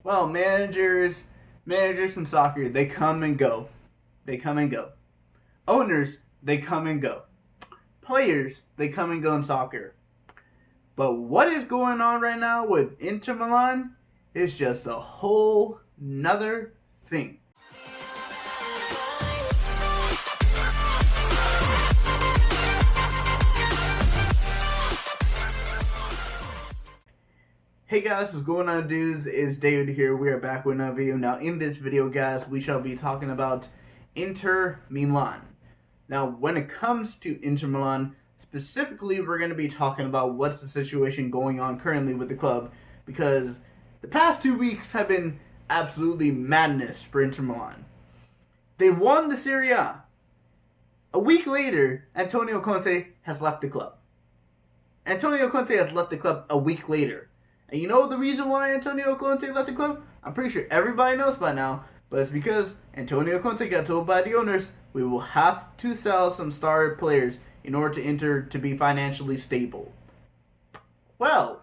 Well, managers in soccer, they come and go. They come and go. Owners, they come and go. Players, they come and go in soccer. But what is going on right now with Inter Milan is just a whole nother thing. Hey guys, what's going on, dudes? It's David here. We are back with another video. Now, in this video, guys, we shall be talking about Inter Milan. Now, when it comes to Inter Milan, specifically, we're going to be talking about what's the situation going on currently with the club, because the past 2 weeks have been absolutely madness for Inter Milan. They won the Serie A. A week later, Antonio Conte has left the club. Antonio Conte has left the club a week later. And you know the reason why Antonio Conte left the club? I'm pretty sure everybody knows by now, but it's because Antonio Conte got told by the owners, we will have to sell some star players in order to enter to be financially stable. Well,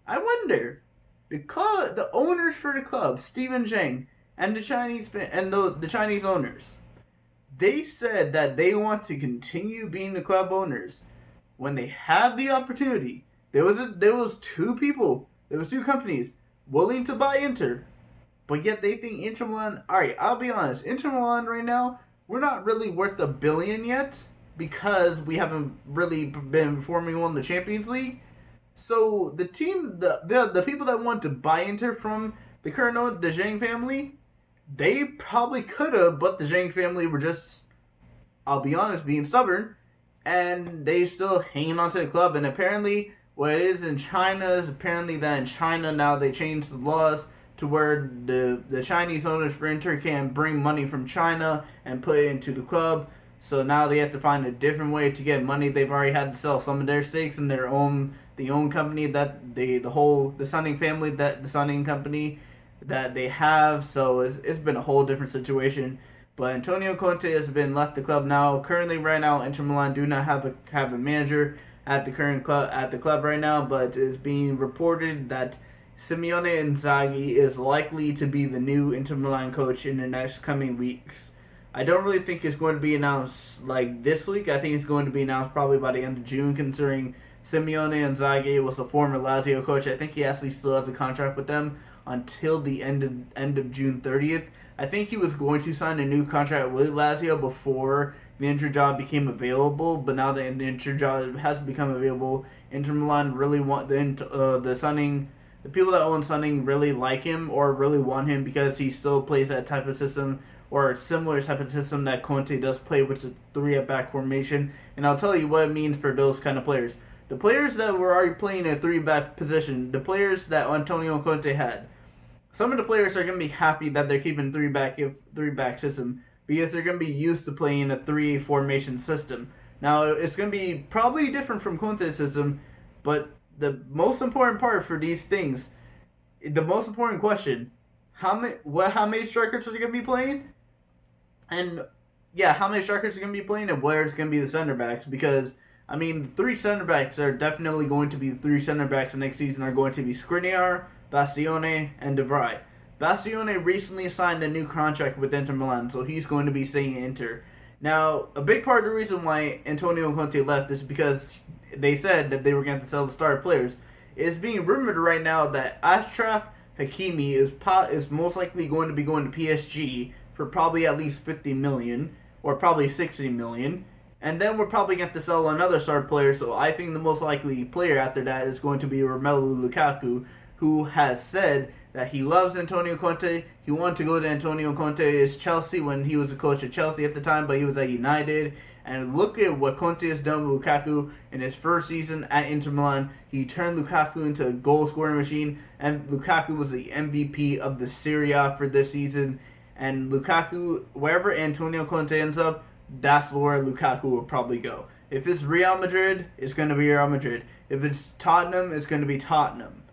I wonder, the owners for the club, Steven Zhang, and the Chinese owners, they said that they want to continue being the club owners when they have the opportunity. There was two companies willing to buy Inter, but yet they think Inter Milan. All right, I'll be honest. Inter Milan right now, we're not really worth $1 billion yet because we haven't really been performing well in the Champions League. So the people that want to buy Inter from the current the Zhang family, they probably could have, but the Zhang family were just, I'll be honest, being stubborn, and they still hanging on to the club. And apparently, what it is in China is apparently that in China now they changed the laws to where the Chinese owners for Inter can bring money from China and put it into the club. So now they have to find a different way to get money. They've already had to sell some of their stakes in their own company that the Sunning family, that the Sunning company that they have. So it's been a whole different situation. But Antonio Conte has been left the club now. Currently, right now, Inter Milan do not have a manager at the club right now, but it's being reported that Simone Inzaghi is likely to be the new Inter Milan coach in the next coming weeks. I don't really think it's going to be announced like this week. I think it's going to be announced probably by the end of June, considering Simone Inzaghi was a former Lazio coach. I think he actually still has a contract with them until the end of June 30th. I think he was going to sign a new contract with Lazio before the Inter job became available, but now the Inter job has become available. Inter Milan really want the Sunning, the people that own Sunning really like him or really want him because he still plays that type of system or a similar type of system that Conte does play, which is 3-at-back formation. And I'll tell you what it means for those kind of players. The players that were already playing a 3-back position, the players that Antonio Conte had, some of the players are going to be happy that they're keeping 3-back system, because they're going to be used to playing a 3 formation system. Now, it's going to be probably different from Conte's system, but the most important part for these things, the most important question, how many strikers are they going to be playing? And, yeah, how many strikers are going to be playing and where it's going to be the center backs? Because, I mean, the 3 center backs are definitely going to be the 3 center backs next season are going to be Skriniar, Bastione, and De Vrij. Bastione recently signed a new contract with Inter Milan, so he's going to be staying at Inter. Now, a big part of the reason why Antonio Conte left is because they said that they were going to sell the star players. It's being rumored right now that Achraf Hakimi is most likely going to be going to PSG for probably at least 50 million or probably 60 million. And then we're probably going to sell another star player, so I think the most likely player after that is going to be Romelu Lukaku, who has said that he loves Antonio Conte. He wanted to go to Antonio Conte's Chelsea when he was a coach at Chelsea at the time, but he was at United. And look at what Conte has done with Lukaku in his first season at Inter Milan. He turned Lukaku into a goal-scoring machine, and Lukaku was the MVP of the Serie A for this season. And Lukaku, wherever Antonio Conte ends up, that's where Lukaku will probably go. If it's Real Madrid, it's going to be Real Madrid. If it's Tottenham, it's going to be Tottenham.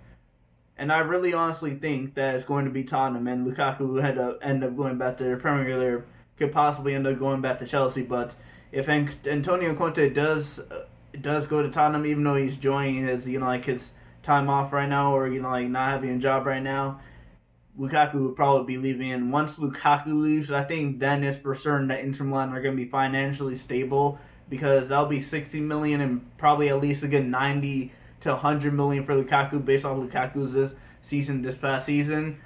And I really honestly think that it's going to be Tottenham, and Lukaku will end up going back to the Premier League, could possibly end up going back to Chelsea. But if Antonio Conte does go to Tottenham, even though he's enjoying his his time off right now, or not having a job right now, Lukaku would probably be leaving. And once Lukaku leaves, I think then it's for certain that Inter Milan are going to be financially stable, because that'll be 60 million and probably at least a good 90 to 100 million for Lukaku based on Lukaku's season this past season.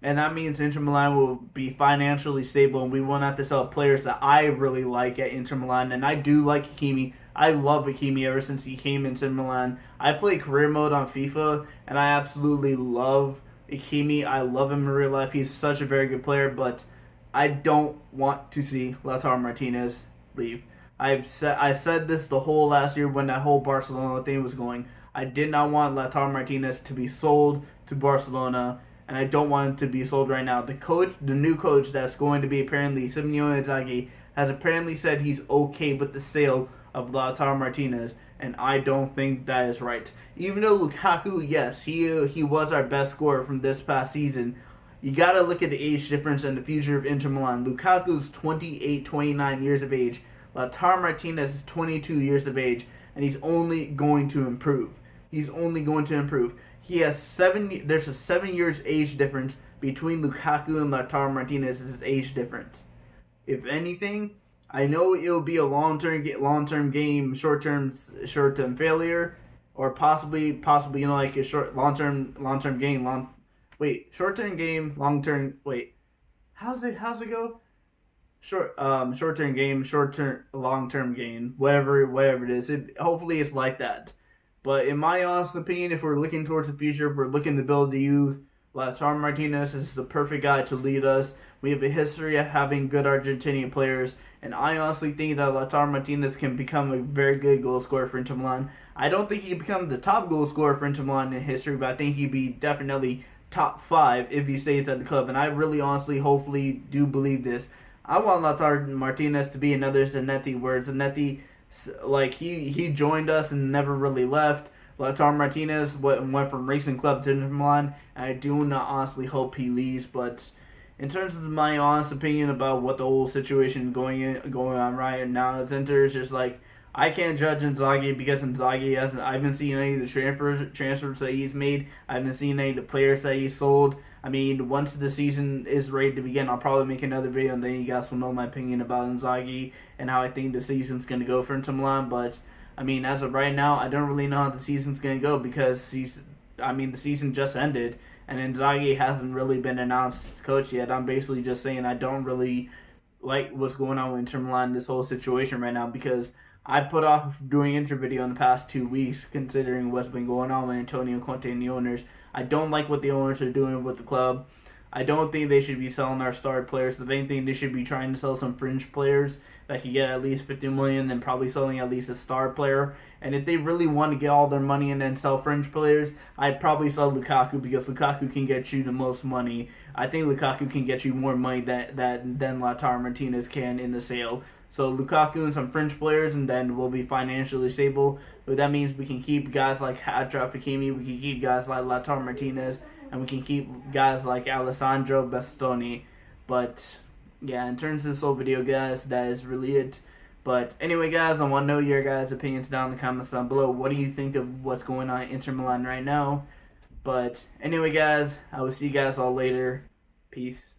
And that means Inter Milan will be financially stable, and we won't have to sell players that I really like at Inter Milan. And I do like Hakimi. I love Hakimi ever since he came into Milan. I play career mode on FIFA, and I absolutely love Hakimi. I love him in real life. He's such a very good player, but I don't want to see Lautaro Martinez leave. I said this the whole last year when that whole Barcelona thing was going. I did not want Lautaro Martinez to be sold to Barcelona, and I don't want him to be sold right now. The new coach that's going to be apparently Simone Inzaghi, has apparently said he's okay with the sale of Lautaro Martinez, and I don't think that is right. Even though Lukaku, yes, he was our best scorer from this past season, you got to look at the age difference and the future of Inter Milan. Lukaku's 28, 29 years of age. Lautaro Martinez is 22 years of age, and he's only going to improve. He's only going to improve. He has there's a 7 years age difference between Lukaku and Lautaro Martinez's age difference. If anything, I know it'll be a long-term game, short-term failure, or possibly like a long-term game, short-term game, long-term, how's it go? Short-term game, long-term gain, whatever it is. Hopefully it's like that. But in my honest opinion, if we're looking towards the future, if we're looking to build the youth, Lautaro Martinez is the perfect guy to lead us. We have a history of having good Argentinian players, and I honestly think that Lautaro Martinez can become a very good goal scorer for Inter Milan. I don't think he can become the top goal scorer for Inter Milan in history, but I think he'd be definitely top 5 if he stays at the club, and I really honestly, hopefully, do believe this. I want Lautaro Martinez to be another Zanetti, where Zanetti, he joined us and never really left. Lautaro Martinez went from Racing Club to Inter Milan, and I do not honestly hope he leaves. But in terms of my honest opinion about what the whole situation going on right now at Inter, is just like, I can't judge Inzaghi because Inzaghi hasn't. I haven't seen any of the transfers that he's made. I haven't seen any of the players that he sold. I mean, once the season is ready to begin, I'll probably make another video, and then you guys will know my opinion about Inzaghi and how I think the season's going to go for Inter Milan. But, I mean, as of right now, I don't really know how the season's going to go, because the season just ended, and Inzaghi hasn't really been announced coach yet. I'm basically just saying I don't really like what's going on with Inter Milan, this whole situation right now, because I put off doing Inter video in the past 2 weeks, considering what's been going on with Antonio Conte and the owners. I don't like what the owners are doing with the club. I don't think they should be selling our star players. The main thing, they should be trying to sell some fringe players that could get at least 50 million, and probably selling at least a star player. And if they really want to get all their money and then sell fringe players, I'd probably sell Lukaku, because Lukaku can get you the most money. I think Lukaku can get you more money than Lautaro Martinez can in the sale. So Lukaku and some fringe players, and then we'll be financially stable. But that means we can keep guys like Achraf Hakimi, we can keep guys like Lautaro Martinez, and we can keep guys like Alessandro Bastoni. But yeah, in terms of this whole video, guys, that is really it. But anyway, guys, I want to know your guys' opinions down in the comments down below. What do you think of what's going on at Inter Milan right now? But anyway, guys, I will see you guys all later. Peace.